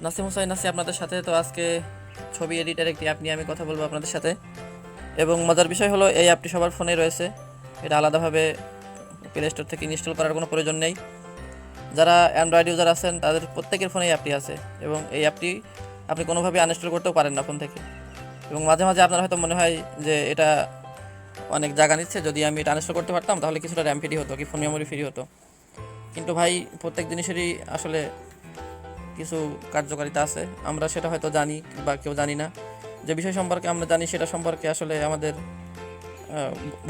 নাসিম হোসাইন আছি আপনাদের সাথে। তো আজকে ছবি এডিটের একটি অ্যাপ নিয়ে আমি কথা বলবো আপনাদের সাথে। এবং মজার বিষয় হলো এই অ্যাপটি সবার ফোনে রয়েছে, এটা আলাদাভাবে প্লে স্টোর থেকে ইনস্টল করার কোনো প্রয়োজন নেই। যারা অ্যান্ড্রয়েড ইউজার আছেন তাদের প্রত্যেকের ফোনে এই অ্যাপটি আছে, এবং এই অ্যাপটি আপনি কোনোভাবে আনইনস্টল করতেও পারেন না ফোন থেকে। এবং মাঝে মাঝে আপনার হয়তো মনে হয় যে এটা অনেক জায়গা নিচ্ছে, যদি আমি এটা আনইনস্টল করতে পারতাম তাহলে কিছুটা র্যাম ফ্রি হতো কি ফোন মেমোরি ফ্রি হতো। কিন্তু ভাই, প্রত্যেক জিনিসেরই আসলে কিছু কার্যকারিতা আছে, আমরা সেটা হয়তো জানি বা কেউ জানি না। যে বিষয় সম্পর্কে আমরা জানি সেটা সম্পর্কে আসলে আমাদের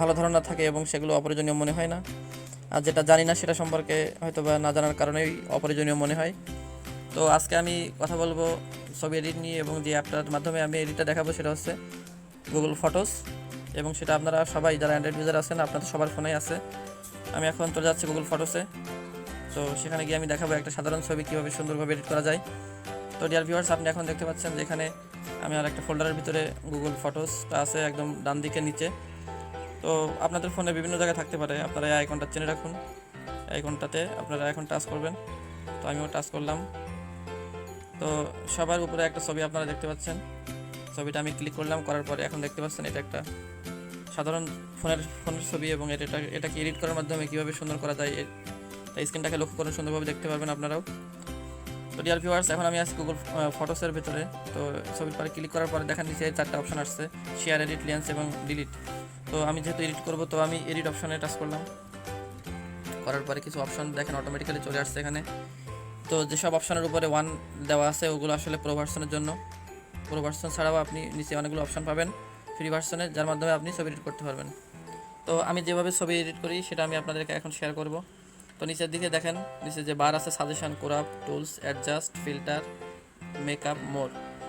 ভালো ধারণা থাকে এবং সেগুলো অপ্রয়োজনীয় মনে হয় না। আর যেটা জানি না সেটা সম্পর্কে হয়তো বা না জানার কারণেই অপ্রয়োজনীয় মনে হয়। তো আজকে আমি কথা বলবো ছবি এডিট নিয়ে, এবং যে অ্যাপটার মাধ্যমে আমি এডিটটা দেখাবো সেটা হচ্ছে গুগল ফটোস। এবং সেটা আপনারা সবাই যারা অ্যান্ড্রয়েড ইউজার আছেন আপনাদের সবার ফোনেই আছে। আমি এখন চলে যাচ্ছি গুগল ফটোসে। তো সেখানে গিয়ে আমি দেখাবো একটা সাধারণ ছবি কীভাবে সুন্দরভাবে এডিট করা যায়। তো ডিয়ার ভিউয়ার্স, আপনি এখন দেখতে পাচ্ছেন যে এখানে আমি আর একটা ফোল্ডারের ভিতরে গুগল ফটোসটা আছে একদম ডান দিকে নিচে। তো আপনাদের ফোনে বিভিন্ন জায়গায় থাকতে পারে, আপনারা এই আইকনটা চেনে রাখুন। আইকনটাতে আপনারা এখন টাচ করবেন। তো আমিও টাচ করলাম। তো সবার উপরে একটা ছবি আপনারা দেখতে পাচ্ছেন, ছবিটা আমি ক্লিক করলাম, করার পরে এখন দেখতে পাচ্ছেন এটা একটা সাধারণ ফোনের ছবি। এবং এটাকে এডিট করার মাধ্যমে কীভাবে সুন্দর করা যায় তাই স্ক্রিনটাকে লক্ষ্য করে সুন্দরভাবে দেখতে পারবেন আপনারাও। তো ডিয়ার ভিউয়ার্স, এখন আমি আছি গুগল ফটোসের ভিতরে। তো ছবির পরে ক্লিক করার পরে দেখেন নিচে 4টা অপশন আসছে, শেয়ার, এডিট, লেন্স এবং ডিলিট। তো আমি যেহেতু এডিট করব তো আমি এডিট অপশনে টাচ করলাম। করার পরে কিছু অপশন দেখেন অটোমেটিক্যালি চলে আসছে এখানে। তো যেসব অপশনের উপরে 1 দেওয়া আছে ওগুলো আসলে প্রো ভার্সনের জন্য। প্রো ভার্সন ছাড়াও আপনি নিচে অনেকগুলো অপশন পাবেন ফ্রি ভার্সনে, যার মাধ্যমে আপনি ছবি এডিট করতে পারবেন। তো আমি যেভাবে ছবি এডিট করি সেটা আমি আপনাদেরকে এখন শেয়ার করব। তো নিচের দিকে দেখেন, নিচে যে বার আছে suggestion, crop, tools, adjust, filter, makeup, more.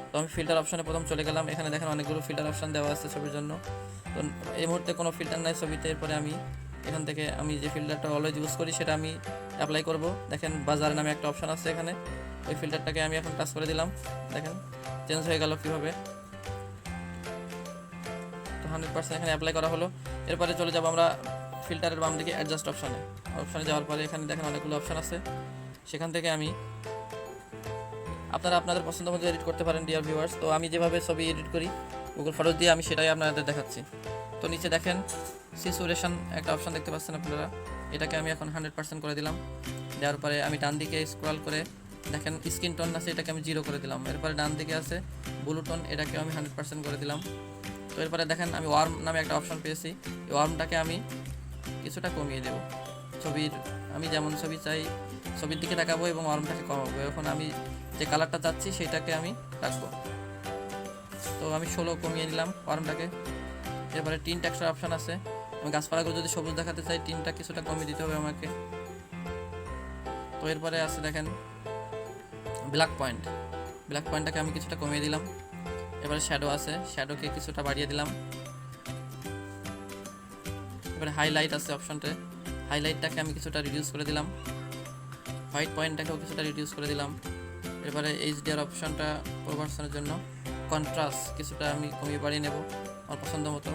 তো আমি ফিল্টার অপশনে প্রথম চলে গেলাম। এখানে দেখেন অনেকগুলো ফিল্টার অপশন দেওয়া আছে ছবির জন্য। তো এই মুহূর্তে কোনো ফিল্টার নাই ছবিতে। এরপরে আমি এখান থেকে আমি যে ফিল্টারটা অলওয়েজ ইউজ করি সেটা আমি অ্যাপ্লাই করব। দেখেন বাজার নামে একটা অপশন আছে এখানে, ওই ফিল্টারটাকে আমি এখন টাচ করে দিলাম। দেখেন চেঞ্জ হয়ে গেল কীভাবে। তো 100% এখানে অ্যাপ্লাই করা হলো। এরপরে চলে যাব আমরা ফিল্টারের বাম দিকে অ্যাডজাস্ট অপশনে যাওয়ার পরে এখানে দেখেন অনেকগুলো অপশন আছে, সেখান থেকে আমি আপনারা আপনাদের পছন্দ মতো এডিট করতে পারেন ডিয়ার ভিউয়ার্স। তো আমি যেভাবে ছবি এডিট করি গুগল ফটোস দিয়ে আমি সেটাই আপনাদের দেখাচ্ছি। তো নিচে দেখেন সিচুয়েশন একটা অপশন দেখতে পাচ্ছেন আপনারা, এটাকে আমি এখন 100% করে দিলাম। দেওয়ার পরে আমি ডান দিকে স্ক্রল করে দেখেন স্কিন টোন আছে, এটাকে আমি 0 করে দিলাম। এরপরে ডান দিকে আছে ব্লু টোন, এটাকে আমি 100% করে দিলাম। তো এরপরে দেখেন আমি ওয়ার্ম নামে একটা অপশন পেয়েছি, এই ওয়ার্মটাকে আমি কিছুটা কমিয়ে দেব। ছবির আমি যেমন ছবি চাই ছবির দিকে তাকাবো এবং ওয়ার্মটাকে কমাবো। এখন আমি যে কালারটা চাচ্ছি সেটাকে আমি রাখবো। তো আমি 16 কমিয়ে নিলাম ওয়ার্মটাকে। এরপরে টিন টেক্সচার অপশন আছে, আমি গাছপালাগুলো যদি সবুজ দেখাতে চাই টিনটা কিছুটা কমিয়ে দিতে হবে আমাকে। তো এরপরে আছে দেখেন ব্ল্যাক পয়েন্টটাকে আমি কিছুটা কমিয়ে দিলাম। এবারে শ্যাডো আছে, শ্যাডোকে কিছুটা বাড়িয়ে দিলাম। এবারে হাইলাইট আছে অপশনটা, হাইলাইটটাকে আমি কিছুটা রিডিউস করে দিলাম। হোয়াইট পয়েন্টটাকেও কিছুটা রিডিউস করে দিলাম। এরপরে এইচডিআর অপশনটা প্রোভার্সনের জন্য কন্ট্রাস্ট কিছুটা আমি কমিয়ে বাড়িয়ে নেব আমার পছন্দ মতো।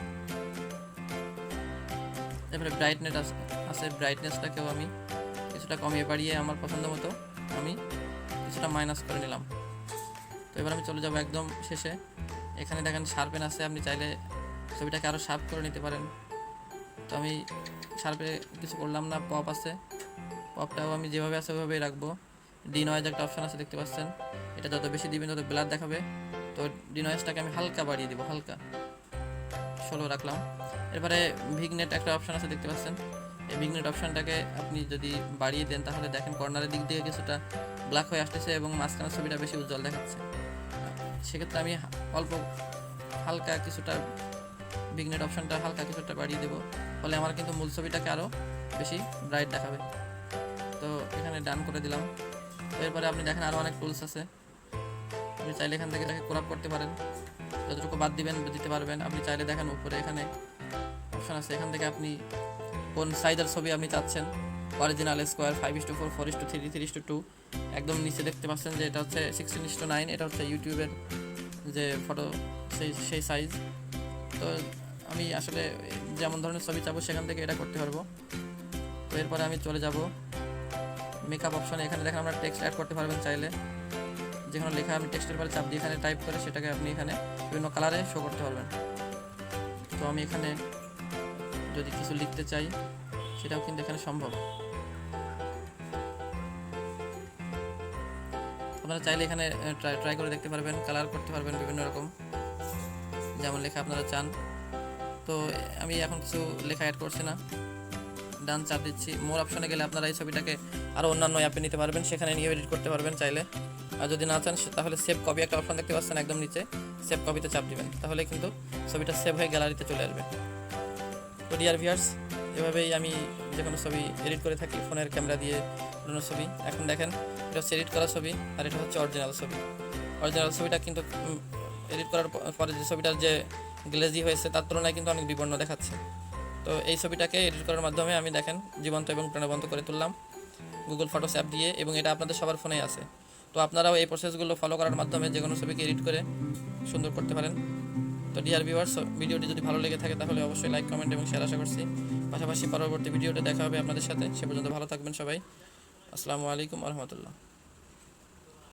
এরপরে ব্রাইটনেস আছে, ব্রাইটনেসটাকেও আমি কিছুটা কমিয়ে বাড়িয়ে আমার পছন্দ মতো আমি কিছুটা মাইনাস করে নিলাম। তো এবার আমি চলে যাব একদম শেষে। এখানে দেখেন শার্পেন আছে, আপনি চাইলে ছবিটাকে আরও শার্প করে নিতে পারেন। তো আমি শার্পে কিছু করলাম না। পপ আছে, পপটাও আমি যেভাবে আছে ওইভাবেই রাখবো। ডিনয়েজ একটা অপশন আছে দেখতে পাচ্ছেন, এটা যত বেশি দিবেন তত ব্লার দেখাবে। তো ডিনয়েজটাকে আমি হালকা বাড়িয়ে দিব, হালকা 16 রাখলাম। এরপরে ভিগনেট একটা অপশন আছে দেখতে পাচ্ছেন, এই ভিগনেট অপশনটাকে আপনি যদি বাড়িয়ে দেন তাহলে দেখেন কর্নারের দিক দিয়ে কিছুটা ব্ল্যাক হয়ে আসতেছে এবং মাঝখানের ছবিটা বেশি উজ্জ্বল দেখাচ্ছে। সেক্ষেত্রে আমি অল্প হালকা কিছুটা ভিগনেট অপশনটা হালকা কিছুটা বাড়িয়ে দেবো, ফলে আমার কিন্তু মূল ছবিটাকে আরও বেশি ব্রাইট দেখাবে। তো এখানে ডান করে দিলাম। তো এরপরে আপনি দেখেন আরও অনেক টুলস আছে, আপনি চাইলে এখান থেকে এটাকে ক্রপ করতে পারেন, যতটুকু বাদ দিবেন দিতে পারবেন। আপনি চাইলে দেখেন উপরে এখানে অপশন আছে, এখান থেকে আপনি কোন সাইজের ছবি আপনি চাচ্ছেন, অরিজিনাল, স্কোয়ার, 5:4, 4:3, 3:2। একদম নিচে দেখতে পাচ্ছেন যে এটা হচ্ছে 16:9, এটা হচ্ছে ইউটিউবের যে ফটো সেই সাইজ। তো আমি আসলে যেমন ধরনের ছবি চাবো সেখান থেকে এটা করতে পারবো। তো এরপরে আমি চলে যাব মেকআপ অপশনে। এখানে দেখেন আমরা টেক্সট অ্যাড করতে পারবেন চাইলে, যেখানে লেখা আপনি টেক্সটের পরে চাপ দিয়ে এখানে টাইপ করে সেটাকে আপনি এখানে বিভিন্ন কালারে শো করতে পারবেন। তো আমি এখানে যদি কিছু লিখতে চাই সেটাও কিন্তু এখানে সম্ভব। আপনারা চাইলে এখানে ট্রাই করে দেখতে পারবেন, কালার করতে পারবেন বিভিন্ন রকম যেমন লেখা আপনারা চান। তো আমি এখন কিছু লেখা অ্যাড করছি না, ডান চাপ দিচ্ছি। মোর অপশনে গেলে আপনারা এই ছবিটাকে আরও অন্যান্য অ্যাপে নিতে পারবেন, সেখানে নিয়ে এডিট করতে পারবেন চাইলে। আর যদি না চান তাহলে সেভ কপি একটা অপশন দেখতে পাচ্ছেন একদম নিচে, সেভ কপিতে চাপ দিবেন, তাহলে কিন্তু ছবিটা সেভ হয়ে গ্যালারিতে চলে আসবে। তো ডিয়ার ভিউয়ার্স, এভাবেই আমি যে কোনো ছবি এডিট করে থাকি ফোনের ক্যামেরা দিয়ে পুরোনো ছবি। এখন দেখেন এটা হচ্ছে এডিট করা ছবি আর এটা হচ্ছে অরিজিনাল ছবি। অরিজিনাল ছবিটা কিন্তু এডিট করার পরে যে ছবিটার যে গ্লেজি হয়েছে তার তুলনায় কিন্তু অনেক বিবর্ণ দেখাচ্ছে। তো এই ছবিটাকে এডিট করার মাধ্যমে আমি দেখেন জীবন্ত এবং প্রাণবন্ত করে তুললাম গুগল ফটোস অ্যাপ দিয়ে, এবং এটা আপনাদের সবার ফোনেই আছে। তো আপনারাও এই প্রসেসগুলো ফলো করার মাধ্যমে যে কোনো ছবিকে এডিট করে সুন্দর করতে পারেন। তো ডিয়ার ভিউয়ার্স, ভিডিওটি যদি ভালো লেগে থাকে তাহলে অবশ্যই লাইক, কমেন্ট এবং শেয়ার আশা করছি। পাশাপাশি পরবর্তী ভিডিওতে দেখা হবে আপনাদের সাথে। সে পর্যন্ত ভালো থাকবেন সবাই। আসসালামু আলাইকুম ওয়া রাহমাতুল্লাহ।